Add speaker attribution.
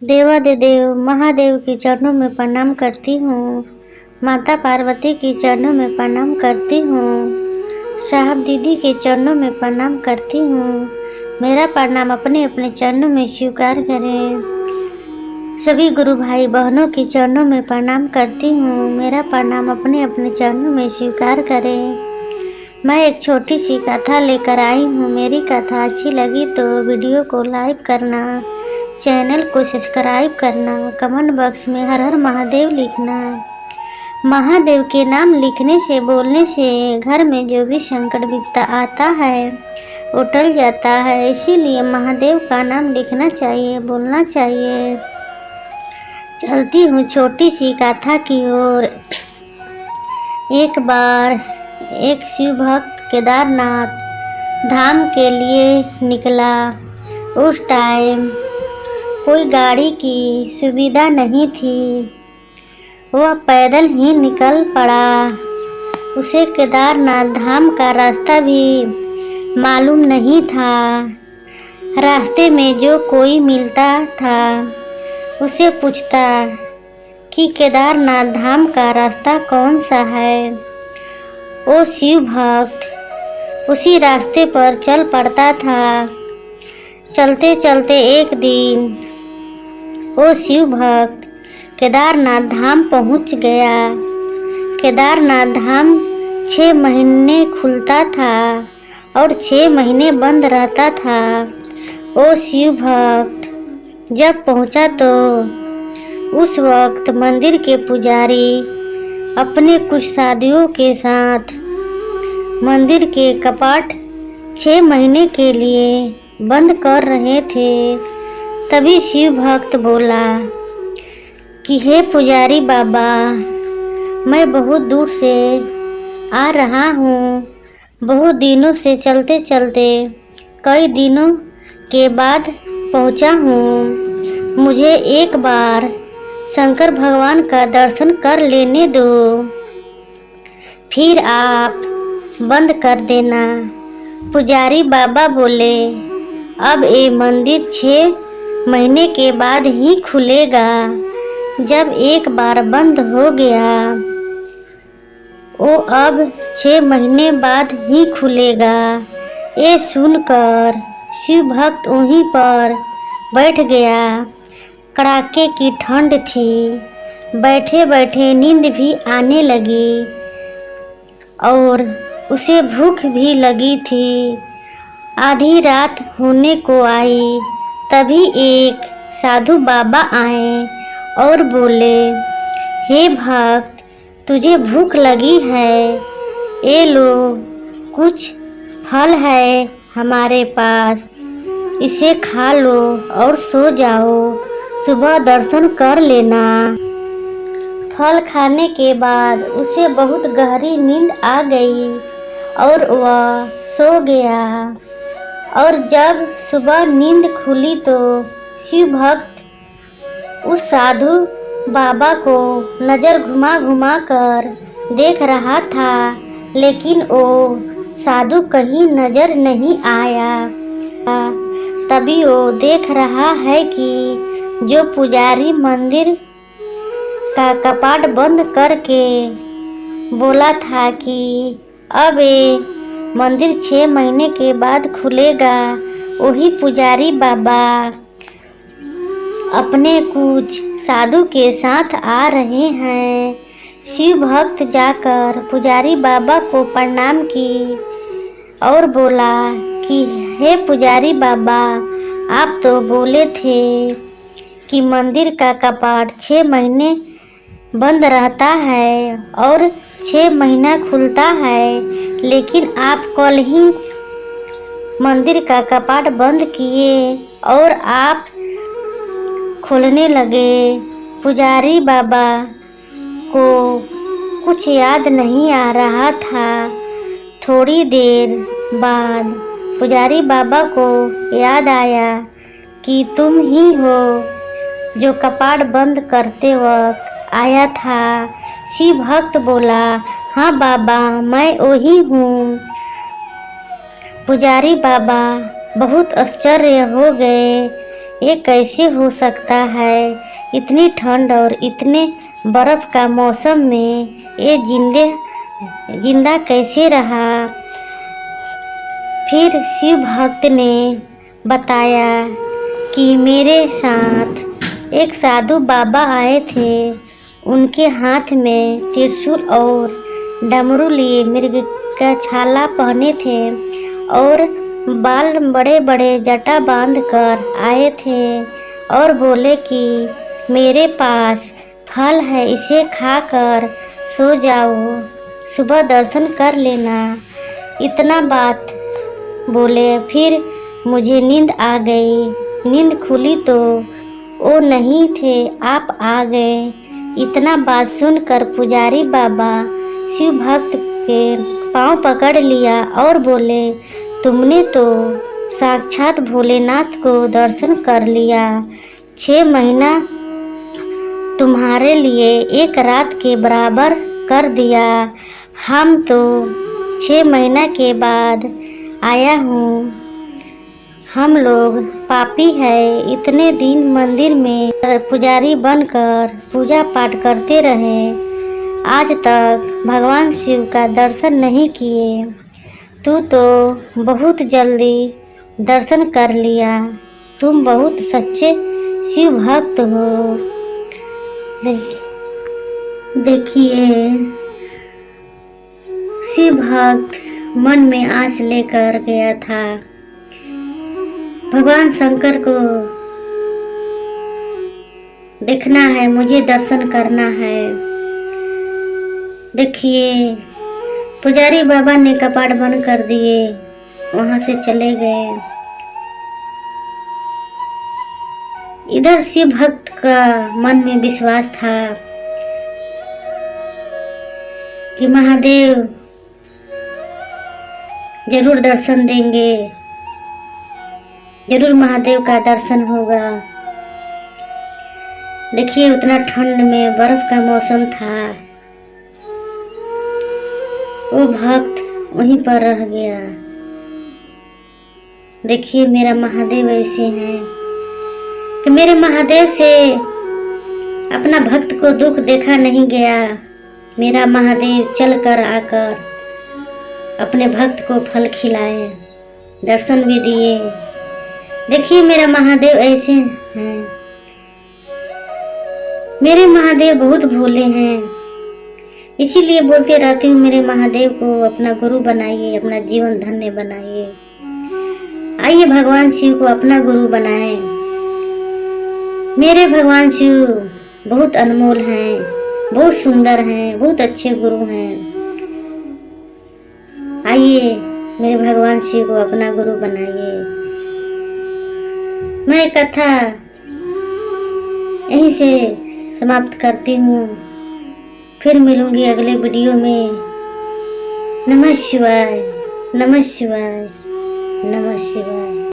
Speaker 1: देवाधिदेव महादेव के चरणों में प्रणाम करती हूँ। माता पार्वती के चरणों में प्रणाम करती हूँ। साहब दीदी के चरणों में प्रणाम करती हूँ। मेरा प्रणाम अपने अपने चरणों में स्वीकार करें। सभी गुरु भाई बहनों के चरणों में प्रणाम करती हूँ। मेरा प्रणाम अपने अपने चरणों में स्वीकार करें। मैं एक छोटी सी कथा लेकर आई हूँ। मेरी कथा अच्छी लगी तो वीडियो को लाइक करना, चैनल को सब्सक्राइब करना, कमेंट बॉक्स में हर हर महादेव लिखना। महादेव के नाम लिखने से, बोलने से घर में जो भी संकट विपदा आता है वो टल जाता है। इसीलिए महादेव का नाम लिखना चाहिए, बोलना चाहिए। चलती हूँ छोटी सी कथा की ओर। एक बार एक शिव भक्त केदारनाथ धाम के लिए निकला। उस टाइम कोई गाड़ी की सुविधा नहीं थी। वह पैदल ही निकल पड़ा। उसे केदारनाथ धाम का रास्ता भी मालूम नहीं था। रास्ते में जो कोई मिलता था उसे पूछता कि केदारनाथ धाम का रास्ता कौन सा है। वो शिव भक्त उसी रास्ते पर चल पड़ता था। चलते चलते एक दिन वो शिव भक्त केदारनाथ धाम पहुंच गया। केदारनाथ धाम 6 महीने खुलता था और 6 महीने बंद रहता था। वो शिव भक्त जब पहुंचा तो उस वक्त मंदिर के पुजारी अपने कुछ साथियों के साथ मंदिर के कपाट 6 महीने के लिए बंद कर रहे थे। तभी शिव भक्त बोला कि हे पुजारी बाबा, मैं बहुत दूर से आ रहा हूँ। बहुत दिनों से चलते चलते कई दिनों के बाद पहुँचा हूँ। मुझे एक बार शंकर भगवान का दर्शन कर लेने दो, फिर आप बंद कर देना। पुजारी बाबा बोले, अब ये मंदिर 6 महीने के बाद ही खुलेगा। जब एक बार बंद हो गया वो अब 6 महीने बाद ही खुलेगा। ये सुनकर शिव भक्त वहीं पर बैठ गया। कड़ाके की ठंड थी। बैठे बैठे नींद भी आने लगी और उसे भूख भी लगी थी। आधी रात होने को आई। तभी एक साधु बाबा आए और बोले, हे भक्त, तुझे भूख लगी है? ये लो, कुछ फल है हमारे पास, इसे खा लो और सो जाओ। सुबह दर्शन कर लेना। फल खाने के बाद उसे बहुत गहरी नींद आ गई और वह सो गया। और जब सुबह नींद खुली तो शिव भक्त उस साधु बाबा को नज़र घुमा घुमा कर देख रहा था, लेकिन वो साधु कहीं नज़र नहीं आया। तभी वो देख रहा है कि जो पुजारी मंदिर का कपाट बंद करके बोला था कि अब ये मंदिर 6 महीने के बाद खुलेगा, वही पुजारी बाबा अपने कुछ साधु के साथ आ रहे हैं। शिव भक्त जाकर पुजारी बाबा को प्रणाम की और बोला कि हे पुजारी बाबा, आप तो बोले थे कि मंदिर का कपाट 6 महीने बंद रहता है और 6 महीना खुलता है, लेकिन आप कल ही मंदिर का कपाट बंद किए और आप खोलने लगे। पुजारी बाबा को कुछ याद नहीं आ रहा था। थोड़ी देर बाद पुजारी बाबा को याद आया कि तुम ही हो जो कपाट बंद करते वक्त आया था। शिव भक्त बोला, हाँ बाबा, मैं वही हूँ। पुजारी बाबा बहुत आश्चर्य हो गए ये कैसे हो सकता है? इतनी ठंड और इतने बर्फ का मौसम में ये जिंदा कैसे रहा? फिर शिव भक्त ने बताया कि मेरे साथ एक साधु बाबा आए थे। उनके हाथ में त्रिशूल और डमरू लिए मृग का छाला पहने थे और बाल बड़े बड़े जटा बांध कर आए थे और बोले कि मेरे पास फल है, इसे खाकर सो जाओ, सुबह दर्शन कर लेना। इतना बात बोले। फिर मुझे नींद आ गई। नींद खुली तो वो नहीं थे, आप आ गए। इतना बात सुनकर पुजारी बाबा शिव भक्त के पांव पकड़ लिया और बोले, तुमने तो साक्षात भोलेनाथ को दर्शन कर लिया। 6 महीना तुम्हारे लिए एक रात के बराबर कर दिया। हम तो 6 महीना के बाद आया हूँ। हम लोग पापी है। इतने दिन मंदिर में पुजारी बनकर पूजा पाठ करते रहे, आज तक भगवान शिव का दर्शन नहीं किए। तू तो बहुत जल्दी दर्शन कर लिया। तुम बहुत सच्चे शिव भक्त हो। देखिए, शिव भक्त मन में आस लेकर गया था। भगवान शंकर को देखना है, मुझे दर्शन करना है। देखिए, पुजारी बाबा ने कपाट बंद कर दिए, वहां से चले गए। इधर शिव भक्त का मन में विश्वास था कि महादेव जरूर दर्शन देंगे, जरूर महादेव का दर्शन होगा। देखिए, उतना ठंड में बर्फ का मौसम था, वो भक्त वहीं पर रह गया। देखिए, मेरा महादेव ऐसे हैं कि मेरे महादेव से अपना भक्त को दुख देखा नहीं गया। मेरा महादेव चलकर आकर अपने भक्त को फल खिलाए, दर्शन भी दिए। देखिए, मेरा महादेव ऐसे हैं। मेरे महादेव बहुत भोले हैं, इसीलिए बोलते रहती हूँ, मेरे महादेव को अपना गुरु बनाइए, अपना जीवन धन्य बनाइए। आइए भगवान शिव को अपना गुरु बनाएं। मेरे भगवान शिव बहुत अनमोल हैं, बहुत सुंदर हैं, बहुत अच्छे गुरु हैं। आइए मेरे भगवान शिव को अपना गुरु बनाइए। मैं कथा यहीं से समाप्त करती हूँ। फिर मिलूंगी अगले वीडियो में। नमः शिवाय, नमः शिवाय, नमः शिवाय।